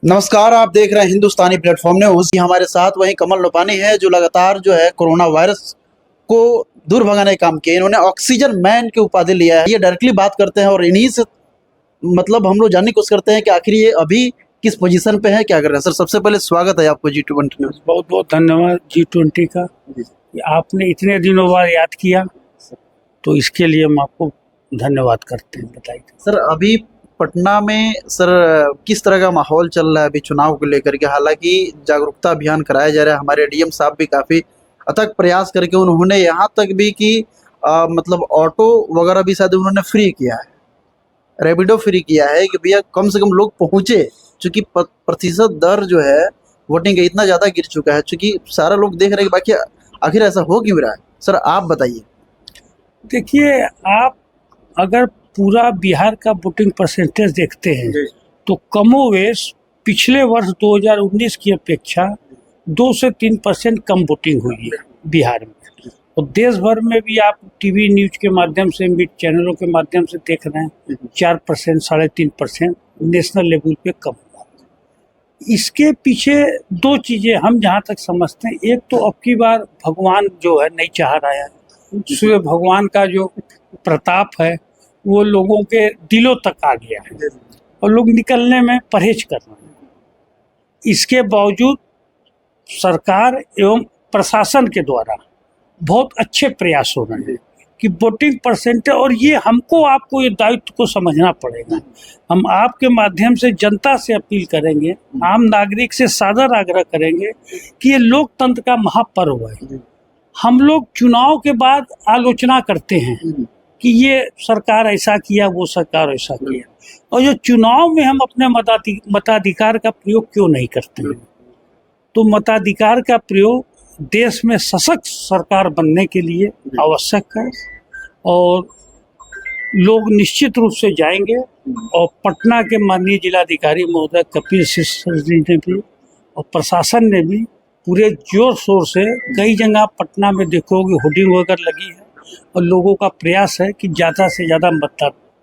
नमस्कार, आप देख रहे हैं हिंदुस्तानी प्लेटफॉर्म न्यूज। हमारे साथ वही कमल लोपानी है जो लगातार जो है कोरोना वायरस को दूर भगाने का काम किया। इन्होंने ऑक्सीजन मैन की उपाधि लिया है। ये डायरेक्टली बात करते हैं और इन्हीं से हम लोग जानने की कोशिश करते हैं कि आखिर ये अभी किस पोजीशन पे है, क्या कर रहे हैं। सर, सबसे पहले स्वागत है आपको G20 न्यूज। बहुत बहुत धन्यवाद G20 का, कि आपने इतने दिनों बाद याद किया, तो इसके लिए हम आपको धन्यवाद करते हैं। बताइए सर, अभी पटना में सर किस तरह का माहौल चल रहा है अभी चुनाव को लेकर के। हालांकि जागरूकता अभियान कराया जा रहा है, हमारे डीएम साहब भी काफ़ी अथक प्रयास करके उन्होंने यहाँ तक भी कि ऑटो वगैरह भी शायद उन्होंने फ्री किया है, रैपिडो फ्री किया है कि भैया कम से कम लोग पहुँचे। चूँकि प्रतिशत दर जो है वोटिंग का इतना ज़्यादा गिर चुका है, चूँकि सारा लोग देख रहे हैं कि बाकी आखिर ऐसा हो क्यों रहा है। सर, आप बताइए। देखिए, आप अगर पूरा बिहार का वोटिंग परसेंटेज देखते हैं तो कमोवेश पिछले वर्ष 2019 की अपेक्षा 2 से 3% कम वोटिंग हुई है बिहार में। और देश भर में भी आप टीवी न्यूज के माध्यम से, मीडिया चैनलों के माध्यम से देख रहे हैं 4%, 3.5% नेशनल लेवल पे कम हुआ। इसके पीछे दो चीजें हम जहाँ तक समझते हैं। एक तो अब की बार भगवान जो है नहीं चाह रहा है, सूर्य भगवान का जो प्रताप है वो लोगों के दिलों तक आ गया है और लोग निकलने में परहेज कर रहे हैं। इसके बावजूद सरकार एवं प्रशासन के द्वारा बहुत अच्छे प्रयास हो रहे हैं कि वोटिंग परसेंटेज, और ये हमको आपको ये दायित्व को समझना पड़ेगा। हम आपके माध्यम से जनता से अपील करेंगे, आम नागरिक से सादर आग्रह करेंगे कि ये लोकतंत्र का महापर्व है। हम लोग चुनाव के बाद आलोचना करते हैं कि ये सरकार ऐसा किया, वो सरकार ऐसा किया, और जो चुनाव में हम अपने मताधिकार का प्रयोग क्यों नहीं करते हैं। तो मताधिकार का प्रयोग देश में सशक्त सरकार बनने के लिए आवश्यक है, और लोग निश्चित रूप से जाएंगे। और पटना के माननीय जिलाधिकारी महोदय कपिल सिब्बल जी ने भी और प्रशासन ने भी पूरे जोर शोर से, कई जगह पटना में देखोगे होर्डिंग वगैरह लगी है, और लोगों का प्रयास है कि ज़्यादा से ज़्यादा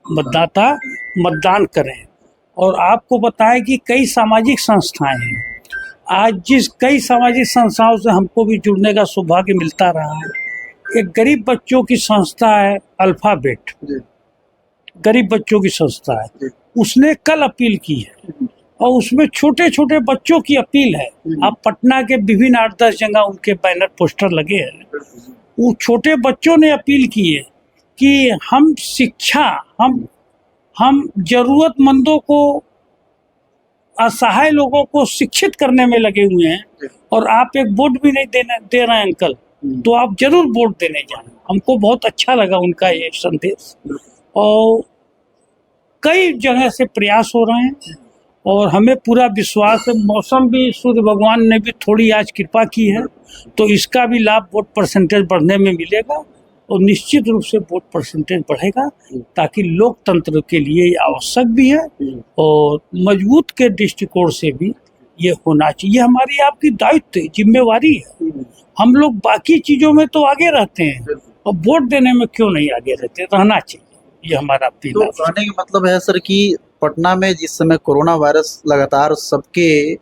मतदाता मतदान करें। और आपको बताएं कि कई सामाजिक संस्थाएं हैं, आज कई सामाजिक संस्थाओं से हमको भी जुड़ने का सौभाग्य मिलता रहा है। एक गरीब बच्चों की संस्था है अल्फाबेट, गरीब बच्चों की संस्था है, उसने कल अपील की है, और उसमें छोटे छोटे बच्चों की अपील है। आप पटना के विभिन्न 8-10 जगह उनके बैनर पोस्टर लगे हैं। वो छोटे बच्चों ने अपील की है कि हम शिक्षा, हम जरूरतमंदों को, असहाय लोगों को शिक्षित करने में लगे हुए हैं, और आप एक वोट भी नहीं दे रहे हैं अंकल, तो आप जरूर वोट देने जाएं। हमको बहुत अच्छा लगा उनका ये संदेश, और कई जगह से प्रयास हो रहे हैं, और हमें पूरा विश्वास है। मौसम भी, सूर्य भगवान ने भी थोड़ी आज कृपा की है, तो इसका भी लाभ वोट परसेंटेज बढ़ने में मिलेगा, और निश्चित रूप से वोट परसेंटेज बढ़ेगा, ताकि लोकतंत्र के लिए ये आवश्यक भी है, और मजबूत के दृष्टिकोण से भी ये होना चाहिए। हमारी आपकी दायित्व है, जिम्मेवारी है। हम लोग बाकी चीजों में तो आगे रहते हैं, और वोट देने में क्यों नहीं आगे रहते, रहना चाहिए। ये हमारा अपील है। तो कहने का मतलब है सर कि पटना में जिस समय कोरोना वायरस लगातार सबके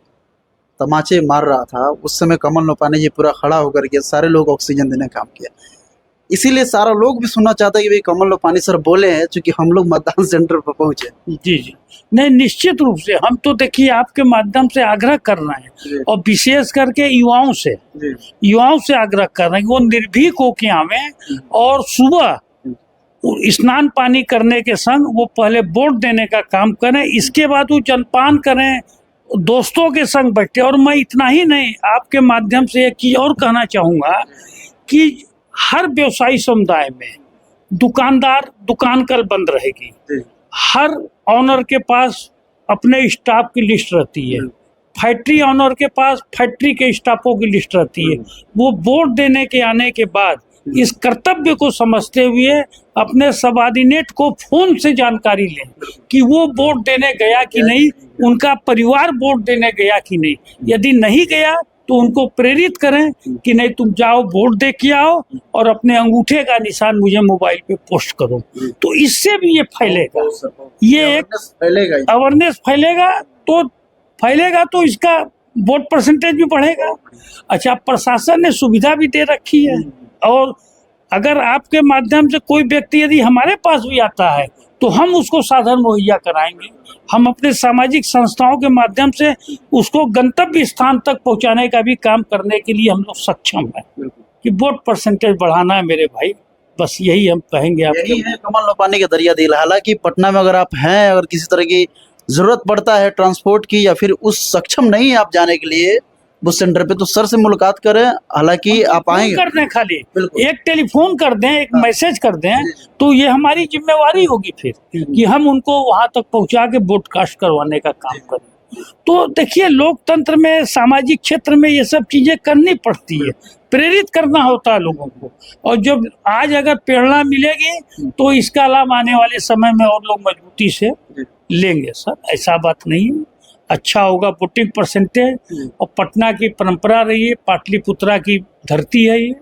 तमाचे मार रहा था, उस समय कमल लोपानी जी पूरा खड़ा होकर के सारे लोग ऑक्सीजन देने का काम किया। इसीलिए सारा लोग भी सुनना चाहता है कि भाई कमल लोपानी सर बोले हैं, क्योंकि हम लोग मतदान सेंटर पर पहुंचे। जी, नहीं, निश्चित रूप से हम तो देखिए आपके माध्यम से आग्रह कर रहे हैं, और विशेष करके युवाओं से आग्रह कर रहे हैं कि वो निर्भीक हो के आवे, और सुबह स्नान पानी करने के संग वो पहले वोट देने का काम करें, इसके बाद वो जलपान करें, दोस्तों के संग बैठे। और मैं इतना ही नहीं, आपके माध्यम से एक चीज और कहना चाहूँगा कि हर व्यवसायी समुदाय में दुकानदार दुकान कल बंद रहेगी, हर ऑनर के पास अपने स्टाफ की लिस्ट रहती है, फैक्ट्री ऑनर के पास फैक्ट्री के स्टाफों की लिस्ट रहती है। वो वोट देने के आने के बाद इस कर्तव्य को समझते हुए अपने सबऑर्डिनेट को फोन से जानकारी लें कि वो वोट देने गया कि नहीं, उनका परिवार वोट देने गया कि नहीं। यदि नहीं गया तो उनको प्रेरित करें कि नहीं, तुम जाओ वोट दे के आओ, और अपने अंगूठे का निशान मुझे मोबाइल पे पोस्ट करो। तो इससे भी ये फैलेगा, ये एक अवेयरनेस फैलेगा। तो फैलेगा तो इसका वोट परसेंटेज भी बढ़ेगा। अच्छा, प्रशासन ने सुविधा भी दे रखी है, और अगर आपके माध्यम से कोई व्यक्ति यदि हमारे पास भी आता है तो हम उसको साधन मुहैया कराएंगे। हम अपने सामाजिक संस्थाओं के माध्यम से उसको गंतव्य स्थान तक पहुंचाने का भी काम करने के लिए हम लोग सक्षम हैं कि वोट परसेंटेज बढ़ाना है मेरे भाई, बस यही हम कहेंगे। यही है कमल लो पानी के दरिया दिल। हालांकि पटना में अगर आप हैं, अगर किसी तरह की जरूरत पड़ता है ट्रांसपोर्ट की, या फिर उस सक्षम नहीं है आप जाने के लिए बस सेंटर पे, तो सर से मुलाकात करें। हालांकि आप आएंगे कर दें, खाली एक टेलीफोन कर दें, एक मैसेज कर दें, तो ये हमारी जिम्मेवारी होगी फिर कि हम उनको वहां तक पहुंचा के ब्रॉडकास्ट करवाने का काम करें। तो देखिए, लोकतंत्र में, सामाजिक क्षेत्र में ये सब चीजें करनी पड़ती है, प्रेरित करना होता है लोगों को। और जब आज अगर प्रेरणा मिलेगी तो इसका लाभ आने वाले समय में और लोग मजबूती से लेंगे। सर, ऐसा बात नहीं है, अच्छा होगा वोटिंग परसेंटेज। और पटना की परंपरा रही है, पाटलिपुत्रा की धरती है ये,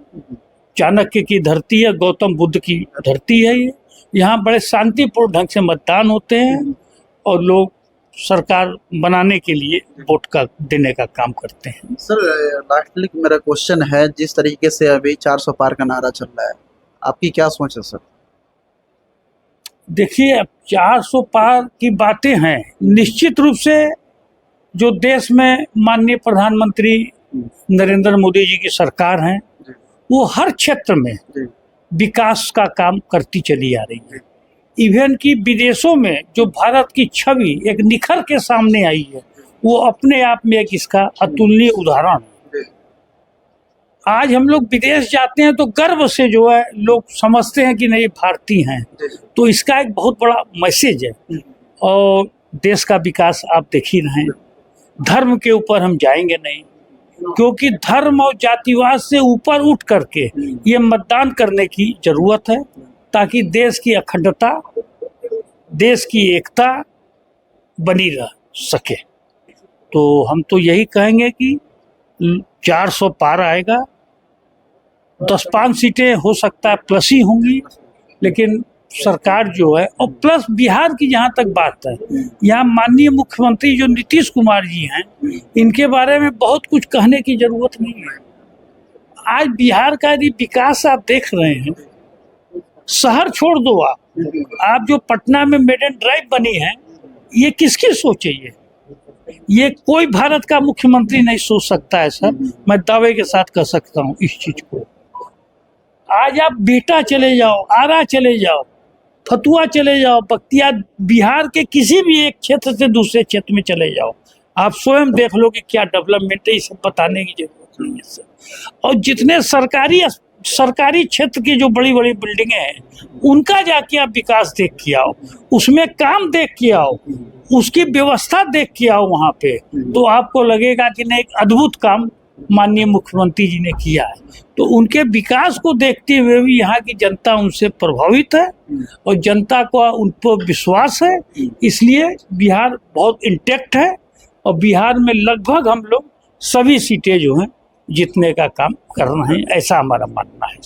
चाणक्य की धरती है, गौतम बुद्ध की धरती है ये। यहाँ बड़े शांतिपूर्ण ढंग से मतदान होते हैं और लोग सरकार बनाने के लिए वोट का देने का काम करते हैं। सर, लास्टली मेरा क्वेश्चन है, जिस तरीके से अभी 400 पार का नारा चल रहा है, आपकी क्या सोच है सर? देखिए, अब 400 पार की बातें हैं, निश्चित रूप से जो देश में माननीय प्रधानमंत्री नरेंद्र मोदी जी की सरकार है, वो हर क्षेत्र में विकास का काम करती चली आ रही है। इवन कि विदेशों में जो भारत की छवि एक निखर के सामने आई है, वो अपने आप में एक इसका अतुलनीय उदाहरण है। आज हम लोग विदेश जाते हैं तो गर्व से जो है लोग समझते हैं कि नहीं, भारतीय हैं, तो इसका एक बहुत बड़ा मैसेज है। और देश का विकास आप देख ही रहे हैं। धर्म के ऊपर हम जाएंगे नहीं, क्योंकि धर्म और जातिवाद से ऊपर उठ करके ये मतदान करने की जरूरत है, ताकि देश की अखंडता, देश की एकता बनी रह सके। तो हम तो यही कहेंगे कि 400 पार आएगा, 10-5 सीटें हो सकता है प्लस ही होंगी, लेकिन सरकार जो है, और प्लस बिहार की जहाँ तक बात है, यहाँ माननीय मुख्यमंत्री जो नीतीश कुमार जी हैं, इनके बारे में बहुत कुछ कहने की जरूरत नहीं है। आज बिहार का यदि विकास आप देख रहे हैं, शहर छोड़ दो, आप जो पटना में मेडन ड्राइव बनी है, ये किसकी सोच है? ये कोई भारत का मुख्यमंत्री नहीं सोच सकता है सर, मैं दावे के साथ कह सकता हूँ इस चीज को। आज आप बिहटा चले जाओ, आरा चले जाओ, फतुआ चले जाओ, बख्तियार, बिहार के किसी भी एक क्षेत्र से दूसरे क्षेत्र में चले जाओ, आप स्वयं देख लो कि क्या डेवलपमेंट है, इसे बताने की जरूरत नहीं है सर। और जितने सरकारी क्षेत्र की जो बड़ी बड़ी बिल्डिंगें हैं, उनका जाके आप विकास देख के आओ, उसमें काम देख के आओ, उसकी व्यवस्था देख के आओ वहाँ पे, तो आपको लगेगा कि नहीं, एक अद्भुत काम माननीय मुख्यमंत्री जी ने किया है। तो उनके विकास को देखते हुए भी यहाँ की जनता उनसे प्रभावित है और जनता को उन पर विश्वास है, इसलिए बिहार बहुत इंटैक्ट है और बिहार में लगभग हम लोग सभी सीटें जो हैं जीतने का काम कर रहे हैं, ऐसा हमारा मानना है।